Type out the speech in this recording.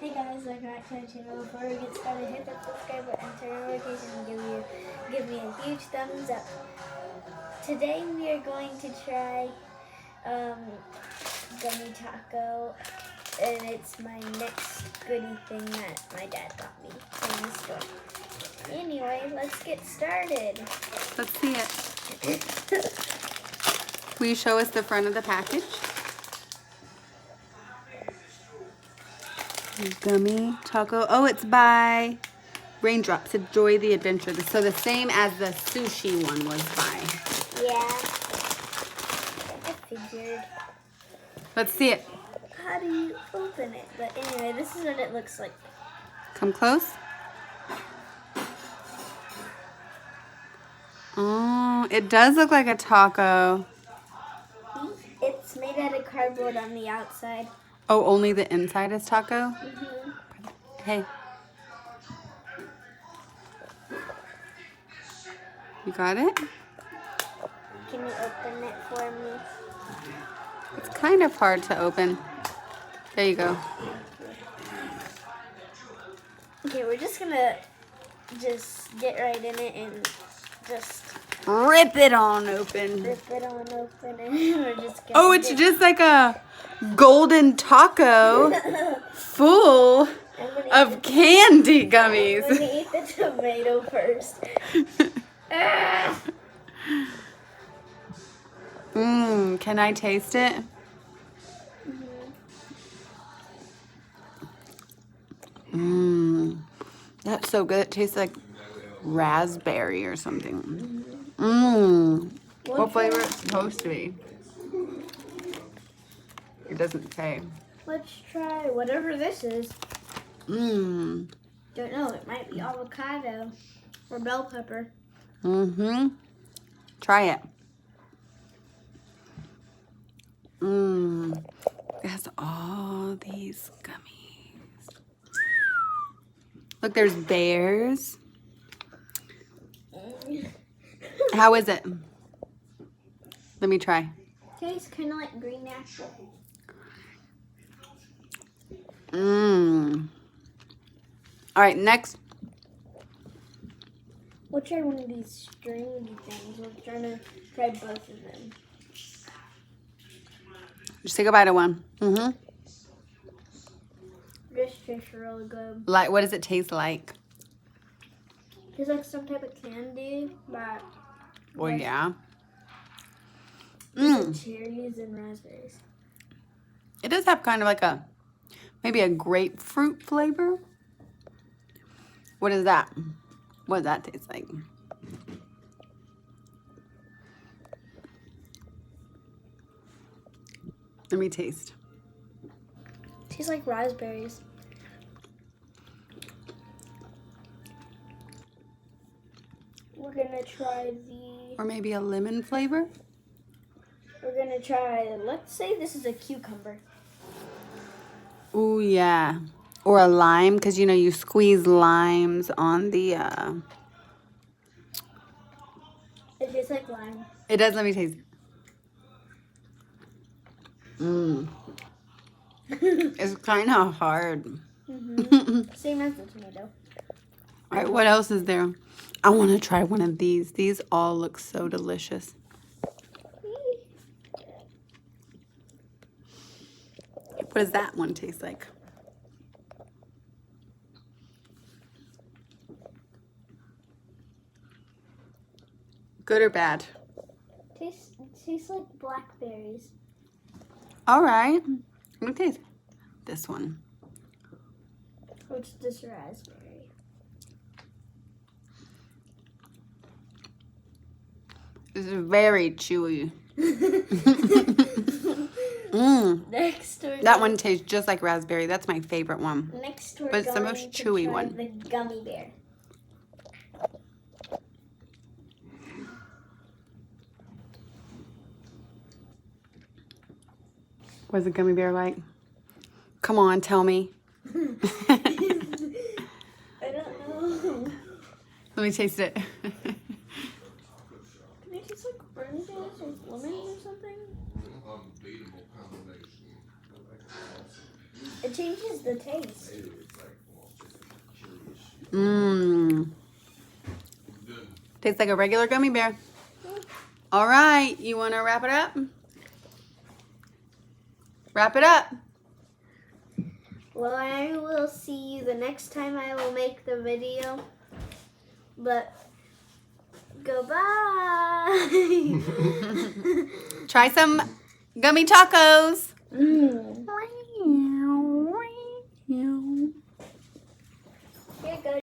Hey guys, welcome back to my channel. Before we get started, hit that subscribe button, turn on notifications, and give me a huge thumbs up. Today we are going to try gummy taco, and it's my next goodie thing that my dad got me in the store. Anyway, let's get started. Let's see it. Will you show us the front of the package? Gummy taco. Oh, it's by Raindrops. Enjoy the adventure. So the same as the sushi one was by. Yeah, I figured. Let's see it. How do you open it? But anyway, this is what it looks like. Come close. Oh, it does look like a taco. It's made out of cardboard on the outside. Oh, only the inside is taco? Mm-hmm. Hey. You got it? Can you open it for me? It's kind of hard to open. There you go. Okay, we're just gonna get right in it and just Rip it on open. rip it on open, and we're just gonna. Oh, it's just like a golden taco full of candy I'm gummies. gonna eat the tomato first. Can I taste it? That's so good. It tastes like raspberry or something. What flavor it's supposed to be? It doesn't say. Let's try whatever this is. Don't know. It might be avocado or bell pepper. Try it. It has all these gummies. Look, there's bears. How is it? Let me try. Tastes kind of like green apple. All right, next. We'll try one of these stringy things. We're trying to try both of them. Just take a bite of one. This tastes really good. Like, what does it taste like? Tastes like some type of candy, but Oh, yeah. cherries and raspberries. It does have kind of like maybe a grapefruit flavor. What is that? What does that taste like? Let me taste. Tastes like raspberries. We're gonna try Or maybe a lemon flavor? We're gonna try, let's say this is a cucumber. Ooh, yeah. Or a lime, because, you know, you squeeze limes on the... It tastes like lime. It does. Let me taste it. It's kind of hard. Same as the tomato. All right, what else is there? I want to try one of these. These all look so delicious. What does that one taste like? Good or bad? Tastes like blackberries. All right. Let me taste this one. Which is this raspberry. It's very chewy. Next, That one tastes just like raspberry. That's my favorite one. Next, we're But it's the going most to chewy try one. the gummy bear. What's a gummy bear like? Come on, tell me. I don't know. Let me taste it. Can it taste like oranges or lemons or something? It changes the taste. Mmm. Tastes like a regular gummy bear. All right, you want to wrap it up? Wrap it up. Well, I will see you the next time I will make the video. But goodbye. Try some gummy tacos. Mmm.